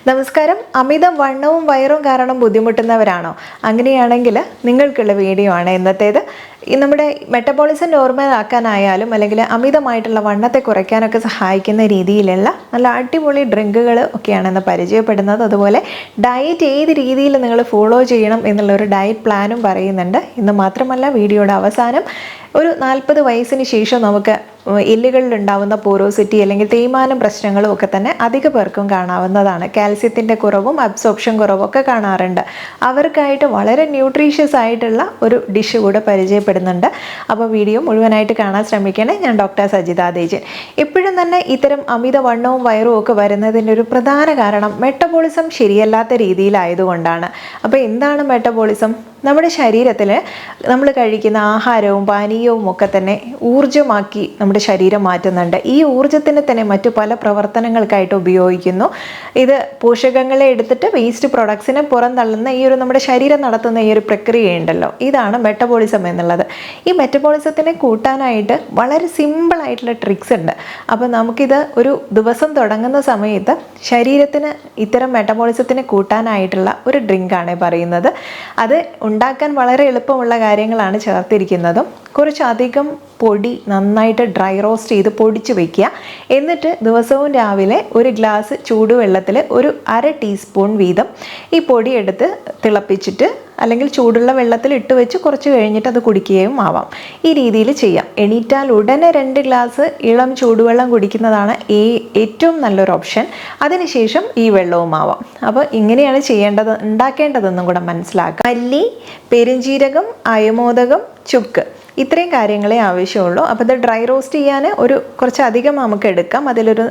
നമസ്കാരം. അമിത വണ്ണവും വയറും കാരണം ബുദ്ധിമുട്ടുന്നവരാണോ? അങ്ങനെയാണെങ്കിൽ നിങ്ങൾക്കുള്ള വീഡിയോ ആണ് ഇന്നത്തേത്. നമ്മുടെ മെറ്റബോളിസം നോർമൽ ആക്കാനായാലും അല്ലെങ്കിൽ അമിതമായിട്ടുള്ള വണ്ണത്തെ കുറയ്ക്കാനൊക്കെ സഹായിക്കുന്ന രീതിയിലുള്ള നല്ല അടിപൊളി ഡ്രിങ്കുകൾ ഒക്കെയാണ് ഇന്ന് പരിചയപ്പെടുന്നത്. അതുപോലെ ഡയറ്റ് ഏത് രീതിയിൽ നിങ്ങൾ ഫോളോ ചെയ്യണം എന്നുള്ളൊരു ഡയറ്റ് പ്ലാനും പറയുന്നുണ്ട്. ഇന്ന് മാത്രമല്ല, വീഡിയോയുടെ അവസാനം ഒരു 40 വയസ്സിന് ശേഷം നമുക്ക് എല്ലുകളിൽ ഉണ്ടാകുന്ന പോറോസിറ്റി അല്ലെങ്കിൽ തേയ്മാനം പ്രശ്നങ്ങളും ഒക്കെ തന്നെ അധിക പേർക്കും കാണാവുന്നതാണ്. കാൽസ്യത്തിൻ്റെ കുറവും അബ്സോർപ്ഷൻ കുറവും ഒക്കെ കാണാറുണ്ട്. അവർക്കായിട്ട് വളരെ ന്യൂട്രീഷ്യസ് ആയിട്ടുള്ള ഒരു ഡിഷ് കൂടെ പരിചയപ്പെടുന്നുണ്ട്. അപ്പോൾ വീഡിയോ മുഴുവനായിട്ട് കാണാൻ ശ്രമിക്കണേ. ഞാൻ ഡോക്ടർ സജിത തേജൻ. എപ്പോഴും തന്നെ ഇത്തരം അമിതവണ്ണവും വയറും ഒക്കെ വരുന്നതിൻ്റെ ഒരു പ്രധാന കാരണം മെറ്റബോളിസം ശരിയല്ലാത്ത രീതിയിലായതുകൊണ്ടാണ്. അപ്പോൾ എന്താണ് മെറ്റബോളിസം? നമ്മുടെ ശരീരത്തിൽ നമ്മൾ കഴിക്കുന്ന ആഹാരവും പാനീയവും ഒക്കെ തന്നെ ഊർജ്ജമാക്കി നമ്മുടെ ശരീരം മാറ്റുന്നുണ്ട്. ഈ ഊർജ്ജത്തിനെ തന്നെ മറ്റു പല പ്രവർത്തനങ്ങൾക്കായിട്ട് ഉപയോഗിക്കുന്നു. ഇത് പോഷകങ്ങളെ എടുത്തിട്ട് വേസ്റ്റ് പ്രൊഡക്ട്സിനെ പുറന്തള്ളുന്ന ഈ ഒരു നമ്മുടെ ശരീരം നടത്തുന്ന ഈ ഒരു പ്രക്രിയയുണ്ടല്ലോ, ഇതാണ് മെറ്റബോളിസം എന്നുള്ളത്. ഈ മെറ്റബോളിസത്തിനെ കൂട്ടാനായിട്ട് വളരെ സിമ്പിളായിട്ടുള്ള ട്രിക്സ് ഉണ്ട്. അപ്പോൾ നമുക്കിത് ഒരു ദിവസം തുടങ്ങുന്ന സമയത്ത് ശരീരത്തിന് ഇത്തരം മെറ്റബോളിസത്തിനെ കൂട്ടാനായിട്ടുള്ള ഒരു ഡ്രിങ്കാണ് പറയുന്നത്. അത് ഉണ്ടാക്കാൻ വളരെ എളുപ്പമുള്ള കാര്യങ്ങളാണ് ചേർത്തിരിക്കുന്നതും. കുറച്ചധികം പൊടി നന്നായിട്ട് ഡ്രൈ റോസ്റ്റ് ചെയ്ത് പൊടിച്ച് വയ്ക്കുക. എന്നിട്ട് ദിവസവും രാവിലെ ഒരു ഗ്ലാസ് ചൂടുവെള്ളത്തിൽ ഒരു 1/2 ടീസ്പൂൺ വീതം ഈ പൊടി എടുത്ത് തിളപ്പിച്ചിട്ട് അല്ലെങ്കിൽ ചൂടുള്ള വെള്ളത്തിൽ ഇട്ട് വെച്ച് കുറച്ച് കഴിഞ്ഞിട്ട് അത് കുടിക്കുകയും ആവാം. ഈ രീതിയിൽ ചെയ്യാം. എണീറ്റാൽ ഉടനെ 2 ഗ്ലാസ് ഇളം ചൂടുവെള്ളം കുടിക്കുന്നതാണ് ഏറ്റവും നല്ലൊരു ഓപ്ഷൻ. അതിനുശേഷം ഈ വെള്ളവും ആവാം. അപ്പോൾ ഇങ്ങനെയാണ് ഉണ്ടാക്കേണ്ടതെന്നും കൂടെ മനസ്സിലാക്കാം. മല്ലി, പെരുംജീരകം, അയമോദകം, ചുക്ക്, ഇത്രയും കാര്യങ്ങളെ ആവശ്യമുള്ളൂ. അപ്പോൾ ഇത് ഡ്രൈ റോസ്റ്റ് ചെയ്യാൻ കുറച്ചധികം നമുക്ക് എടുക്കാം. അതിലൊരു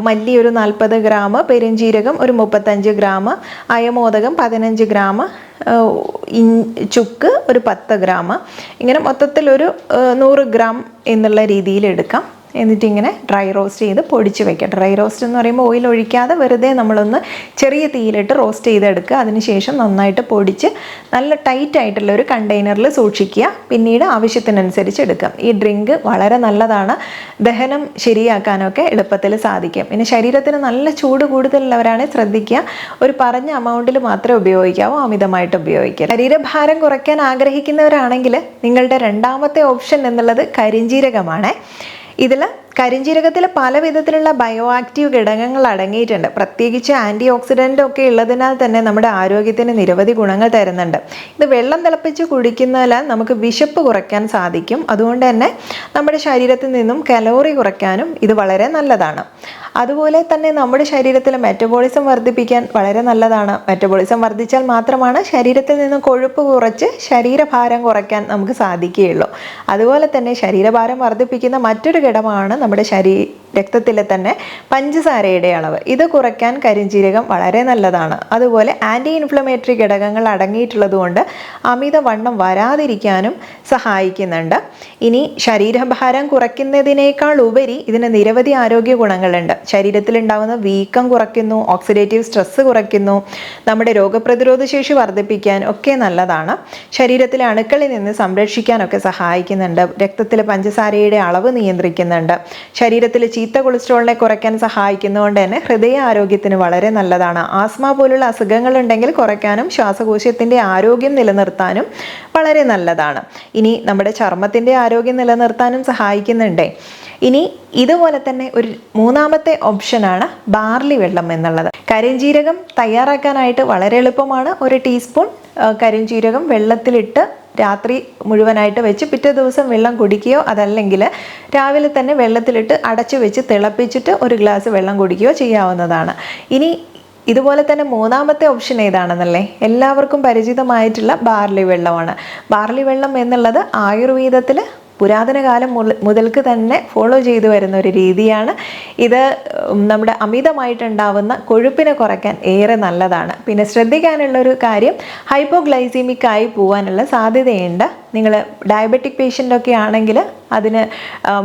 മല്ലി ഒരു 40 ഗ്രാം, പെരുംജീരകം ഒരു 35 ഗ്രാം, അയമോദകം 15 ഗ്രാം, ചുക്ക് ഒരു 10 ഗ്രാം, ഇങ്ങനെ മൊത്തത്തിലൊരു 100 ഗ്രാം എന്നുള്ള രീതിയിൽ എടുക്കാം. എന്നിട്ടിങ്ങനെ ഡ്രൈ റോസ്റ്റ് ചെയ്ത് പൊടിച്ച് വയ്ക്കുക. ഡ്രൈ റോസ്റ്റ് എന്ന് പറയുമ്പോൾ ഓയിൽ ഒഴിക്കാതെ വെറുതെ നമ്മളൊന്ന് ചെറിയ തീയിലിട്ട് റോസ്റ്റ് ചെയ്തെടുക്കുക. അതിനുശേഷം നന്നായിട്ട് പൊടിച്ച് നല്ല ടൈറ്റ് ആയിട്ടുള്ള ഒരു കണ്ടെയ്നറിൽ സൂക്ഷിക്കുക. പിന്നീട് ആവശ്യത്തിനനുസരിച്ച് എടുക്കാം. ഈ ഡ്രിങ്ക് വളരെ നല്ലതാണ്. ദഹനം ശരിയാക്കാനൊക്കെ എളുപ്പത്തിൽ സാധിക്കും. പിന്നെ ശരീരത്തിന് നല്ല ചൂട് കൂടുതലുള്ളവരാണ് ശ്രദ്ധിക്കുക. ഒരു പറഞ്ഞ എമൗണ്ടിൽ മാത്രമേ ഉപയോഗിക്കാവൂ, അമിതമായിട്ട് ഉപയോഗിക്കുക. ശരീരഭാരം കുറയ്ക്കാൻ ആഗ്രഹിക്കുന്നവരാണെങ്കിൽ നിങ്ങളുടെ രണ്ടാമത്തെ ഓപ്ഷൻ എന്നുള്ളത് കരിഞ്ജീരകമാണ്. ഇതിൽ കരിഞ്ജീരകത്തിൽ പല വിധത്തിലുള്ള ബയോ ആക്റ്റീവ് ഘടകങ്ങൾ അടങ്ങിയിട്ടുണ്ട്. പ്രത്യേകിച്ച് ആൻറ്റി ഓക്സിഡൻ്റ് ഒക്കെ ഉള്ളതിനാൽ തന്നെ നമ്മുടെ ആരോഗ്യത്തിന് നിരവധി ഗുണങ്ങൾ തരുന്നുണ്ട്. ഇത് വെള്ളം തിളപ്പിച്ച് കുടിക്കുന്നതിൽ നമുക്ക് വിശപ്പ് കുറയ്ക്കാൻ സാധിക്കും. അതുകൊണ്ട് തന്നെ നമ്മുടെ ശരീരത്തിൽ നിന്നും കലോറി കുറയ്ക്കാനും ഇത് വളരെ നല്ലതാണ്. അതുപോലെ തന്നെ നമ്മുടെ ശരീരത്തിൽ മെറ്റബോളിസം വർദ്ധിപ്പിക്കാൻ വളരെ നല്ലതാണ്. മെറ്റബോളിസം വർദ്ധിച്ചാൽ മാത്രമാണ് ശരീരത്തിൽ നിന്ന് കൊഴുപ്പ് കുറച്ച് ശരീരഭാരം കുറയ്ക്കാൻ നമുക്ക് സാധിക്കുകയുള്ളൂ. അതുപോലെ തന്നെ ശരീരഭാരം വർദ്ധിപ്പിക്കുന്ന മറ്റൊരു ഘടകമാണ് നമ്മുടെ രക്തത്തിലെ തന്നെ പഞ്ചസാരയുടെ അളവ്. ഇത് കുറയ്ക്കാൻ കരിഞ്ജീരകം വളരെ നല്ലതാണ്. അതുപോലെ ആൻറ്റി ഇൻഫ്ലമേറ്ററി ഘടകങ്ങൾ അടങ്ങിയിട്ടുള്ളത് കൊണ്ട് അമിതവണ്ണം വരാതിരിക്കാനും സഹായിക്കുന്നുണ്ട്. ഇനി ശരീരഭാരം കുറയ്ക്കുന്നതിനേക്കാൾ ഉപരി ഇതിന് നിരവധി ആരോഗ്യ ഗുണങ്ങളുണ്ട്. ശരീരത്തിലുണ്ടാകുന്ന വീക്കം കുറയ്ക്കുന്നു, ഓക്സിഡേറ്റീവ് സ്ട്രെസ് കുറയ്ക്കുന്നു, നമ്മുടെ രോഗപ്രതിരോധ ശേഷി വർദ്ധിപ്പിക്കാൻ ഒക്കെ നല്ലതാണ്. ശരീരത്തിലെ അണുക്കളിൽ നിന്ന് സംരക്ഷിക്കാനൊക്കെ സഹായിക്കുന്നുണ്ട്. രക്തത്തിലെ പഞ്ചസാരയുടെ അളവ് നിയന്ത്രിക്കുന്നുണ്ട്. ശരീരത്തിൽ ചീത്ത കൊളസ്ട്രോളിനെ കുറയ്ക്കാൻ സഹായിക്കുന്നതുകൊണ്ട് തന്നെ ഹൃദയ ആരോഗ്യത്തിന് വളരെ നല്ലതാണ്. ആസ്മ പോലുള്ള അസുഖങ്ങളുണ്ടെങ്കിൽ കുറയ്ക്കാനും ശ്വാസകോശത്തിൻ്റെ ആരോഗ്യം നിലനിർത്താനും വളരെ നല്ലതാണ്. ഇനി നമ്മുടെ ചർമ്മത്തിൻ്റെ ആരോഗ്യം നിലനിർത്താനും സഹായിക്കുന്നുണ്ടേ. ഇനി ഇതുപോലെ തന്നെ ഒരു മൂന്നാമത്തെ ഓപ്ഷനാണ് ബാർലി വെള്ളം എന്നുള്ളത്. കരിഞ്ജീരകം തയ്യാറാക്കാനായിട്ട് വളരെ എളുപ്പമാണ്. 1 ടീസ്പൂൺ കരിഞ്ജീരകം വെള്ളത്തിലിട്ട് രാത്രി മുഴുവനായിട്ട് വെച്ച് പിറ്റേ ദിവസം വെള്ളം കുടിക്കുകയോ അതല്ലെങ്കിൽ രാവിലെ തന്നെ വെള്ളത്തിലിട്ട് അടച്ചു വെച്ച് തിളപ്പിച്ചിട്ട് 1 ഗ്ലാസ് വെള്ളം കുടിക്കുകയോ ചെയ്യാവുന്നതാണ്. ഇനി ഇതുപോലെ തന്നെ മൂന്നാമത്തെ ഓപ്ഷൻ ഏതാണെന്നല്ലേ? എല്ലാവർക്കും പരിചിതമായിട്ടുള്ള ബാർലി വെള്ളമാണ്. ബാർലി വെള്ളം എന്നുള്ളത് ആയുർവേദത്തിൽ പുരാതന കാലം മുതൽക്ക് തന്നെ ഫോളോ ചെയ്തു വരുന്ന ഒരു രീതിയാണ്. ഇത് നമ്മുടെ അമിതമായിട്ടുണ്ടാവുന്ന കൊഴുപ്പിനെ കുറയ്ക്കാൻ ഏറെ നല്ലതാണ്. പിന്നെ ശ്രദ്ധിക്കാനുള്ളൊരു കാര്യം, ഹൈപ്പോഗ്ലൈസീമിക് ആയി പോകാനുള്ള സാധ്യതയുണ്ട്. നിങ്ങൾ ഡയബറ്റിക് പേഷ്യൻ്റൊക്കെ ആണെങ്കിൽ അതിന്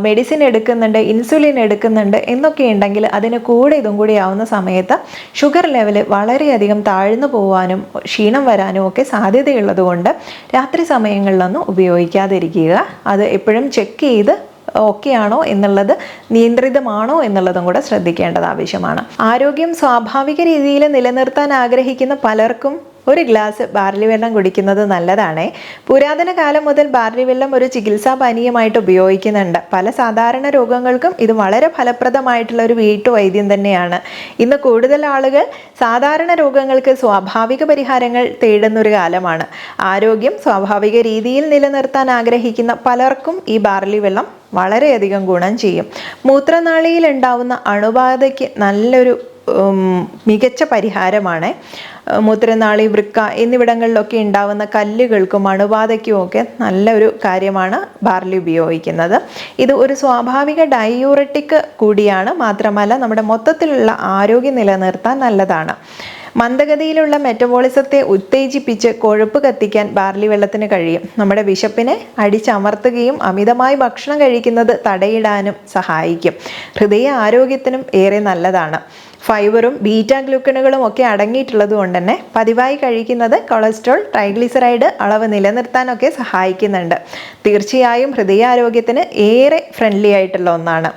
മെഡിസിൻ എടുക്കുന്നുണ്ട്, ഇൻസുലിൻ എടുക്കുന്നുണ്ട് എന്നൊക്കെ ഉണ്ടെങ്കിൽ അതിന് കൂടെ ഇതും കൂടി ആവുന്ന സമയത്ത് ഷുഗർ ലെവൽ വളരെയധികം താഴ്ന്നു പോകാനും ക്ഷീണം വരാനും ഒക്കെ സാധ്യതയുള്ളത് കൊണ്ട് രാത്രി സമയങ്ങളിലൊന്നും ഉപയോഗിക്കാതിരിക്കുക. അത് എപ്പോഴും ചെക്ക് ചെയ്ത് ഓക്കെയാണോ എന്നുള്ളത്, നിയന്ത്രിതമാണോ എന്നുള്ളതും കൂടെ ശ്രദ്ധിക്കേണ്ടത് ആവശ്യമാണ്. ആരോഗ്യം സ്വാഭാവിക രീതിയിൽ നിലനിർത്താൻ ആഗ്രഹിക്കുന്ന പലർക്കും ഒരു ഗ്ലാസ് ബാർലി വെള്ളം കുടിക്കുന്നത് നല്ലതാണ്. പുരാതന കാലം മുതൽ ബാർലി വെള്ളം ഒരു ചികിത്സാ പാനീയമായിട്ട് ഉപയോഗിക്കുന്നുണ്ട്. പല സാധാരണ രോഗങ്ങൾക്കും ഇത് വളരെ ഫലപ്രദമായിട്ടുള്ള ഒരു വീട്ടുവൈദ്യം തന്നെയാണ്. ഇന്ന് കൂടുതൽ ആളുകൾ സാധാരണ രോഗങ്ങൾക്ക് സ്വാഭാവിക പരിഹാരങ്ങൾ തേടുന്നൊരു കാലമാണ്. ആരോഗ്യം സ്വാഭാവിക രീതിയിൽ നിലനിർത്താൻ ആഗ്രഹിക്കുന്ന പലർക്കും ഈ ബാർലി വെള്ളം വളരെയധികം ഗുണം ചെയ്യും. മൂത്രനാളിയിൽ ഉണ്ടാവുന്ന അണുബാധയ്ക്ക് നല്ലൊരു മികച്ച പരിഹാരമാണ്. മൂത്രനാളി, വൃക്ക എന്നിവിടങ്ങളിലൊക്കെ ഉണ്ടാവുന്ന കല്ലുകൾക്കും അണുബാധയ്ക്കും ഒക്കെ നല്ലൊരു കാര്യമാണ് ബാർലി ഉപയോഗിക്കുന്നത്. ഇത് ഒരു സ്വാഭാവിക ഡയൂററ്റിക് കൂടിയാണ്. മാത്രമല്ല നമ്മുടെ മൊത്തത്തിലുള്ള ആരോഗ്യം നിലനിർത്താൻ നല്ലതാണ്. മന്ദഗതിയിലുള്ള മെറ്റബോളിസത്തെ ഉത്തേജിപ്പിച്ച് കൊഴുപ്പ് കത്തിക്കാൻ ബാർലി വെള്ളത്തിന് കഴിയും. നമ്മുടെ വിശപ്പിനെ അടിച്ചമർത്തുകയും അമിതമായി ഭക്ഷണം കഴിക്കുന്നത് തടയിടാനും സഹായിക്കും. ഹൃദയ ആരോഗ്യത്തിനും ഏറെ നല്ലതാണ്. ഫൈബറും ബീറ്റാ ഗ്ലൂക്കനുകളും ഒക്കെ അടങ്ങിയിട്ടുള്ളത് കൊണ്ട് തന്നെ പതിവായി കഴിക്കുന്നത് കൊളസ്ട്രോൾ, ട്രൈഗ്ലിസറൈഡ് അളവ് നിലനിർത്താനൊക്കെ സഹായിക്കുന്നുണ്ട്. തീർച്ചയായും ഹൃദയാരോഗ്യത്തിന് ഏറെ ഫ്രണ്ട്ലി ആയിട്ടുള്ള ഒന്നാണ്.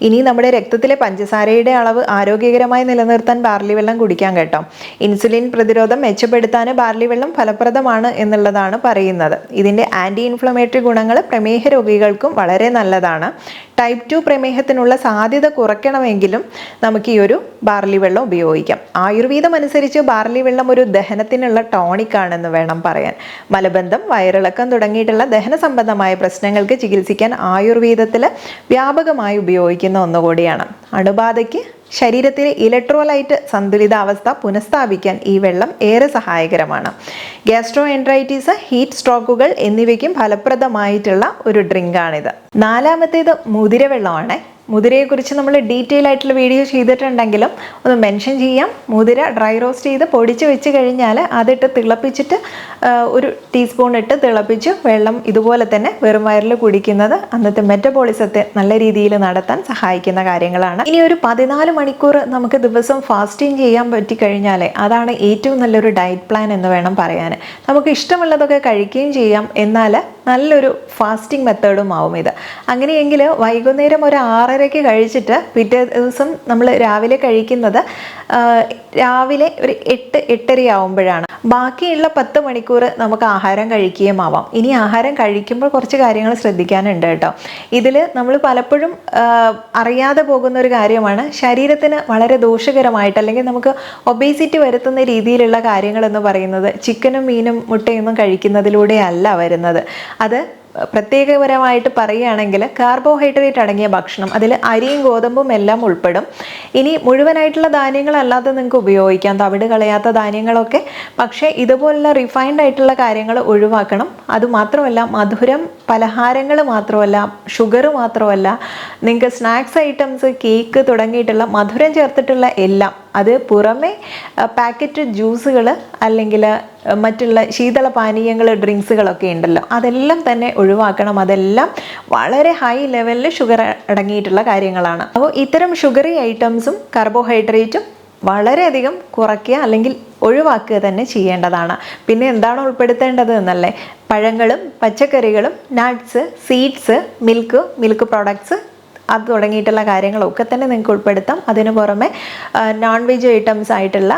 ഇനി നമ്മുടെ രക്തത്തിലെ പഞ്ചസാരയുടെ അളവ് ആരോഗ്യകരമായി നിലനിർത്താൻ ബാർലി വെള്ളം കുടിക്കാൻ കേട്ടോ. ഇൻസുലിൻ പ്രതിരോധം മെച്ചപ്പെടുത്താൻ ബാർലി വെള്ളം ഫലപ്രദമാണ് എന്നുള്ളതാണ് പറയുന്നത്. ഇതിൻ്റെ ആൻറ്റി ഇൻഫ്ലമേറ്ററി ഗുണങ്ങൾ പ്രമേഹ രോഗികൾക്കും വളരെ നല്ലതാണ്. ടൈപ്പ് 2 പ്രമേഹത്തിനുള്ള സാധ്യത കുറയ്ക്കണമെങ്കിലും നമുക്ക് ഈ ഒരു ബാർലി വെള്ളം ഉപയോഗിക്കാം. ആയുർവേദം അനുസരിച്ച് ബാർലി വെള്ളം ഒരു ദഹനത്തിനുള്ള ടോണിക്കാണെന്ന് വേണം പറയാൻ. മലബന്ധം, വയറിളക്കം തുടങ്ങിയിട്ടുള്ള ദഹന സംബന്ധമായ പ്രശ്നങ്ങൾക്ക് ചികിത്സിക്കാൻ ആയുർവേദത്തിൽ വ്യാപകമായി ഉപയോഗിക്കുന്ന ഒന്നുകൂടിയാണ്. അണുബാധയ്ക്ക് ശരീരത്തിലെ ഇലക്ട്രോലൈറ്റ് സന്തുലിതാവസ്ഥ പുനഃസ്ഥാപിക്കാൻ ഈ വെള്ളം ഏറെ സഹായകരമാണ്. ഗ്യാസ്ട്രോ എൻട്രൈറ്റിസ്, ഹീറ്റ് സ്ട്രോക്കുകൾ എന്നിവയ്ക്കും ഫലപ്രദമായിട്ടുള്ള ഒരു ഡ്രിങ്കാണിത്. നാലാമത്തേത് മുതിരവെള്ളമാണ്. മുതിരയെക്കുറിച്ച് നമ്മൾ ഡീറ്റെയിൽ ആയിട്ടുള്ള വീഡിയോ ചെയ്തിട്ടുണ്ടെങ്കിലും ഒന്ന് മെൻഷൻ ചെയ്യാം. മുതിര ഡ്രൈ റോസ്റ്റ് ചെയ്ത് പൊടിച്ച് വെച്ച് കഴിഞ്ഞാൽ അതിട്ട് തിളപ്പിച്ചിട്ട് ഒരു ടീസ്പൂൺ ഇട്ട് തിളപ്പിച്ച് വെള്ളം ഇതുപോലെ തന്നെ വെറും വയറിൽ കുടിക്കുന്നത് അന്നത്തെ മെറ്റബോളിസത്തെ നല്ല രീതിയിൽ നടത്താൻ സഹായിക്കുന്ന കാര്യങ്ങളാണ്. ഇനി ഒരു 14 മണിക്കൂർ നമുക്ക് ദിവസം ഫാസ്റ്റിംഗ് ചെയ്യാൻ പറ്റിക്കഴിഞ്ഞാൽ അതാണ് ഏറ്റവും നല്ലൊരു ഡയറ്റ് പ്ലാൻ എന്ന് വേണം പറയാൻ. നമുക്ക് ഇഷ്ടമുള്ളതൊക്കെ കഴിക്കുകയും ചെയ്യാം, എന്നാൽ നല്ലൊരു ഫാസ്റ്റിംഗ് മെത്തേഡും ആവും ഇത്. അങ്ങനെയെങ്കിൽ വൈകുന്നേരം ഒരു 6:30 കഴിച്ചിട്ട് പിറ്റേ ദിവസം നമ്മൾ രാവിലെ കഴിക്കുന്നത് രാവിലെ ഒരു 8-8:30 ആവുമ്പോഴാണ്. ബാക്കിയുള്ള 10 മണിക്കൂർ നമുക്ക് ആഹാരം കഴിക്കുകയും ആവാം. ഇനി ആഹാരം കഴിക്കുമ്പോൾ കുറച്ച് കാര്യങ്ങൾ ശ്രദ്ധിക്കാനുണ്ട് കേട്ടോ. ഇതിൽ നമ്മൾ പലപ്പോഴും അറിയാതെ പോകുന്ന ഒരു കാര്യമാണ്, ശരീരത്തിന് വളരെ ദോഷകരമായിട്ട് അല്ലെങ്കിൽ നമുക്ക് ഒബേസിറ്റി വരുത്തുന്ന രീതിയിലുള്ള കാര്യങ്ങൾ എന്ന് പറയുന്നത് ചിക്കനും മീനും മുട്ടയൊന്നും കഴിക്കുന്നതിലൂടെ അല്ല വരുന്നത്. അത് പ്രത്യേകപരമായിട്ട് പറയുകയാണെങ്കിൽ കാർബോഹൈഡ്രേറ്റ് അടങ്ങിയ ഭക്ഷണം, അതിൽ അരിയും ഗോതമ്പും എല്ലാം ഉൾപ്പെടും. ഇനി മുഴുവനായിട്ടുള്ള ധാന്യങ്ങളല്ലാതെ നിങ്ങൾക്ക് ഉപയോഗിക്കാം, തവിട് കളയാത്ത ധാന്യങ്ങളൊക്കെ. പക്ഷേ ഇതുപോലുള്ള റിഫൈൻഡ് ആയിട്ടുള്ള കാര്യങ്ങൾ ഒഴിവാക്കണം. അതുമാത്രമല്ല, മധുരം പലഹാരങ്ങൾ മാത്രമല്ല, ഷുഗർ മാത്രമല്ല, നിങ്ങൾക്ക് സ്നാക്സ് ഐറ്റംസ്, കേക്ക് തുടങ്ങിയിട്ടുള്ള മധുരം ചേർത്തിട്ടുള്ള എല്ലാം, അത് പുറമെ പാക്കറ്റ് ജ്യൂസുകൾ അല്ലെങ്കിൽ മറ്റുള്ള ശീതള പാനീയങ്ങൾ, ഡ്രിങ്ക്സുകളൊക്കെ ഉണ്ടല്ലോ, അതെല്ലാം തന്നെ ഒഴിവാക്കണം. അതെല്ലാം വളരെ ഹൈ ലെവലിൽ ഷുഗർ അടങ്ങിയിട്ടുള്ള കാര്യങ്ങളാണ്. അപ്പോൾ ഇത്തരം ഷുഗറി ഐറ്റംസും കാർബോഹൈഡ്രേറ്റും വളരെയധികം കുറയ്ക്കുക അല്ലെങ്കിൽ ഒഴിവാക്കുക തന്നെ ചെയ്യേണ്ടതാണ്. പിന്നെ എന്താണ് ഉൾപ്പെടുത്തേണ്ടത് എന്നല്ലേ, പഴങ്ങളും പച്ചക്കറികളും നട്ട്സ്, സീഡ്സ്, മിൽക്ക് പ്രോഡക്ട്സ് അത് തുടങ്ങിയിട്ടുള്ള കാര്യങ്ങളൊക്കെ തന്നെ നിങ്ങൾക്ക് ഉൾപ്പെടുത്താം. അതിന് പുറമെ നോൺ വെജ് ഐറ്റംസ് ആയിട്ടുള്ള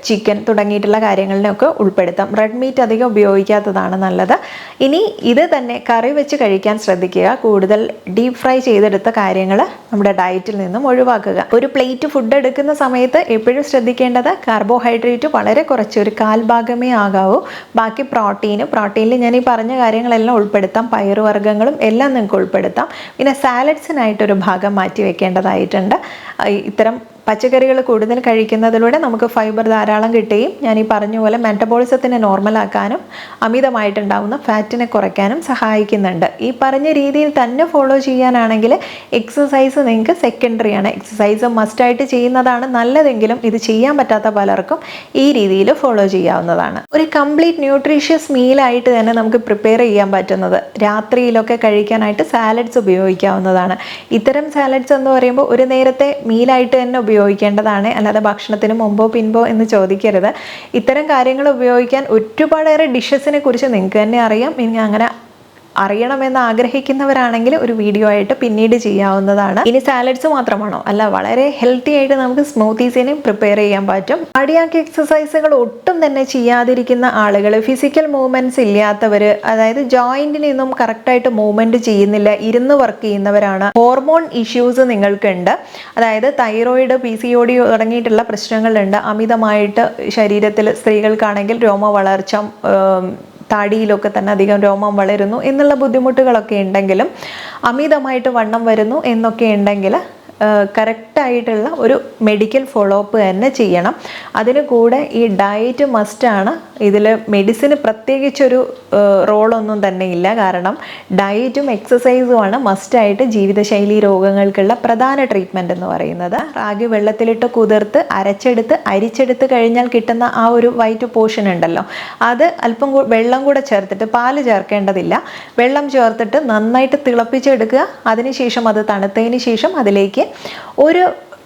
ചിക്കൻ തുടങ്ങിയിട്ടുള്ള കാര്യങ്ങളിനൊക്കെ ഉൾപ്പെടുത്താം. റെഡ് മീറ്റ് അധികം ഉപയോഗിക്കാത്തതാണ് നല്ലത്. ഇനി ഇത് തന്നെ കറി വെച്ച് കഴിക്കാൻ ശ്രദ്ധിക്കുക. കൂടുതൽ ഡീപ്പ് ഫ്രൈ ചെയ്തെടുത്ത കാര്യങ്ങൾ നമ്മുടെ ഡയറ്റിൽ നിന്നും ഒഴിവാക്കുക. ഒരു പ്ലേറ്റ് ഫുഡ് എടുക്കുന്ന സമയത്ത് എപ്പോഴും ശ്രദ്ധിക്കേണ്ടത് കാർബോഹൈഡ്രേറ്റ് വളരെ കുറച്ച്, ഒരു 1/4 ഭാഗമേ ആകാവൂ. ബാക്കി പ്രോട്ടീനിൽ ഞാൻ ഈ പറഞ്ഞ കാര്യങ്ങളെല്ലാം ഉൾപ്പെടുത്താം. പയറുവർഗ്ഗങ്ങളും എല്ലാം നിങ്ങൾക്ക് ഉൾപ്പെടുത്താം. പിന്നെ സാലഡ്സിനായിട്ട് ഒരു ഭാഗം മാറ്റി വെക്കേണ്ടതായിട്ടുണ്ട്. ഇത്തരം പച്ചക്കറികൾ കൂടുതൽ കഴിക്കുന്നതിലൂടെ നമുക്ക് ഫൈബർ ധാരാളം കിട്ടുകയും ഞാൻ ഈ പറഞ്ഞ പോലെ മെറ്റബോളിസത്തിനെ നോർമലാക്കാനും അമിതമായിട്ടുണ്ടാകുന്ന ഫാറ്റിനെ കുറയ്ക്കാനും സഹായിക്കുന്നുണ്ട്. ഈ പറഞ്ഞ രീതിയിൽ തന്നെ ഫോളോ ചെയ്യാനാണെങ്കിൽ എക്സസൈസ് നിങ്ങൾക്ക് സെക്കൻഡറിയാണ്. എക്സസൈസ് മസ്റ്റായിട്ട് ചെയ്യുന്നതാണ് നല്ലതെങ്കിലും ഇത് ചെയ്യാൻ പറ്റാത്ത പലർക്കും ഈ രീതിയിൽ ഫോളോ ചെയ്യാവുന്നതാണ്. ഒരു കംപ്ലീറ്റ് ന്യൂട്രീഷ്യസ് മീലായിട്ട് തന്നെ നമുക്ക് പ്രിപ്പയർ ചെയ്യാൻ പറ്റുന്നത് രാത്രിയിലൊക്കെ കഴിക്കാനായിട്ട് സാലഡ്സ് ഉപയോഗിക്കാവുന്നതാണ്. ഇത്തരം സാലഡ്സ് എന്ന് പറയുമ്പോൾ ഒരു നേരത്തെ മീലായിട്ട് തന്നെ ഉപയോഗിക്കേണ്ടതാണ്, അല്ലാതെ ഭക്ഷണത്തിന് മുമ്പോ പിൻപോ എന്ന് ചോദിക്കരുത്. ഇത്തരം കാര്യങ്ങൾ ഉപയോഗിക്കാൻ ഒരുപാടേറെ ഡിഷസിനെ കുറിച്ച് നിങ്ങൾക്ക് തന്നെ അറിയാം. ഇനി അങ്ങനെ അറിയണമെന്ന് ആഗ്രഹിക്കുന്നവരാണെങ്കിൽ ഒരു വീഡിയോ ആയിട്ട് പിന്നീട് ചെയ്യാവുന്നതാണ്. ഇനി സാലഡ്സ് മാത്രമാണോ? അല്ല, വളരെ ഹെൽത്തി ആയിട്ട് നമുക്ക് സ്മൂത്തീസിനും പ്രിപ്പയർ ചെയ്യാൻ പറ്റും. കാർഡിയാക് എക്സസൈസുകൾ ഒട്ടും തന്നെ ചെയ്യാതിരിക്കുന്ന ആളുകൾ, ഫിസിക്കൽ മൂവ്മെന്റ്സ് ഇല്ലാത്തവർ, അതായത് ജോയിന്റിനൊന്നും കറക്റ്റായിട്ട് മൂവ്മെന്റ് ചെയ്യുന്നില്ല, ഇരുന്ന് വർക്ക് ചെയ്യുന്നവരാണ്, ഹോർമോൺ ഇഷ്യൂസ് നിങ്ങൾക്കുണ്ട്, അതായത് തൈറോയിഡ്, PCOD തുടങ്ങിയിട്ടുള്ള പ്രശ്നങ്ങളുണ്ട്, അമിതമായിട്ട് ശരീരത്തിൽ സ്ത്രീകൾക്കാണെങ്കിൽ രോമ വളർച്ച, താടിയിലൊക്കെ തന്നെ അധികം രോമം വളരുന്നു എന്നുള്ള ബുദ്ധിമുട്ടുകളൊക്കെ ഉണ്ടെങ്കിലും, അമിതമായിട്ട് വണ്ണം വരുന്നു എന്നൊക്കെ ഉണ്ടെങ്കിൽ കറക്റ്റായിട്ടുള്ള ഒരു മെഡിക്കൽ ഫോളോ അപ്പ് തന്നെ ചെയ്യണം. അതിന് കൂടെ ഈ ഡയറ്റ് മസ്റ്റാണ്. ഇതിൽ മെഡിസിന് പ്രത്യേകിച്ചൊരു റോളൊന്നും തന്നെ ഇല്ല. കാരണം ഡയറ്റും എക്സസൈസുമാണ് മസ്റ്റായിട്ട് ജീവിതശൈലി രോഗങ്ങൾക്കുള്ള പ്രധാന ട്രീറ്റ്മെൻറ്റ് എന്ന് പറയുന്നത്. റാഗി വെള്ളത്തിലിട്ട് കുതിർത്ത് അരിച്ചെടുത്ത് കഴിഞ്ഞാൽ കിട്ടുന്ന ആ ഒരു വൈറ്റ് പോർഷൻ ഉണ്ടല്ലോ, അത് അല്പം വെള്ളം കൂടെ ചേർത്തിട്ട്, പാല് ചേർക്കേണ്ടതില്ല, വെള്ളം ചേർത്തിട്ട് നന്നായിട്ട് തിളപ്പിച്ചെടുക്കുക. അതിനുശേഷം അത് തണുത്തതിന് ശേഷം അതിലേക്ക് ഒരു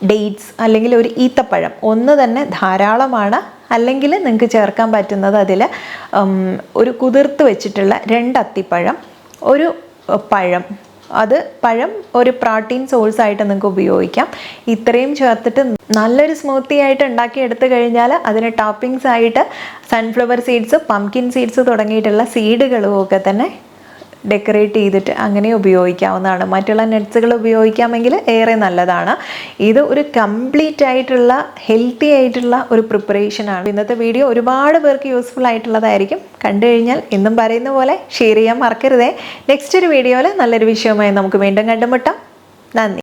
ഡേറ്റ്സ് അല്ലെങ്കിൽ ഒരു ഈത്തപ്പഴം ഒന്ന് തന്നെ ധാരാളമാണ്. അല്ലെങ്കിൽ നിങ്ങൾക്ക് ചേർക്കാൻ പറ്റുന്നത് അതിൽ ഒരു കുതിർത്ത് വെച്ചിട്ടുള്ള 2 അത്തിപ്പഴം, ഒരു പഴം, അത് പഴം ഒരു പ്രോട്ടീൻ സോഴ്സ് ആയിട്ട് നിങ്ങൾക്ക് ഉപയോഗിക്കാം. ഇത്രയും ചേർത്തിട്ട് നല്ലൊരു സ്മൂത്തി ആയിട്ട് ഉണ്ടാക്കി എടുത്തു കഴിഞ്ഞാൽ അതിന് ടോപ്പിങ്സ് ആയിട്ട് സൺഫ്ലവർ സീഡ്സ്, പംകിൻ സീഡ്സ് തുടങ്ങിയിട്ടുള്ള സീഡുകളും ഒക്കെ തന്നെ ഡെക്കറേറ്റ് ചെയ്തിട്ട് അങ്ങനെ ഉപയോഗിക്കാവുന്നതാണ്. മറ്റുള്ള നട്ട്സുകൾ ഉപയോഗിക്കാമെങ്കിൽ ഏറെ നല്ലതാണ്. ഇത് ഒരു കംപ്ലീറ്റ് ആയിട്ടുള്ള ഹെൽത്തി ആയിട്ടുള്ള ഒരു പ്രിപ്പറേഷനാണ്. ഇന്നത്തെ വീഡിയോ ഒരുപാട് പേർക്ക് യൂസ്ഫുൾ ആയിട്ടുള്ളതായിരിക്കും. കണ്ടു കഴിഞ്ഞാൽ എന്നും പറയുന്ന പോലെ ഷെയർ ചെയ്യാൻ മറക്കരുതേ. നെക്സ്റ്റ് ഒരു വീഡിയോയിൽ നല്ലൊരു വിഷയവുമായി നമുക്ക് വീണ്ടും കണ്ടുമുട്ടാം. നന്ദി.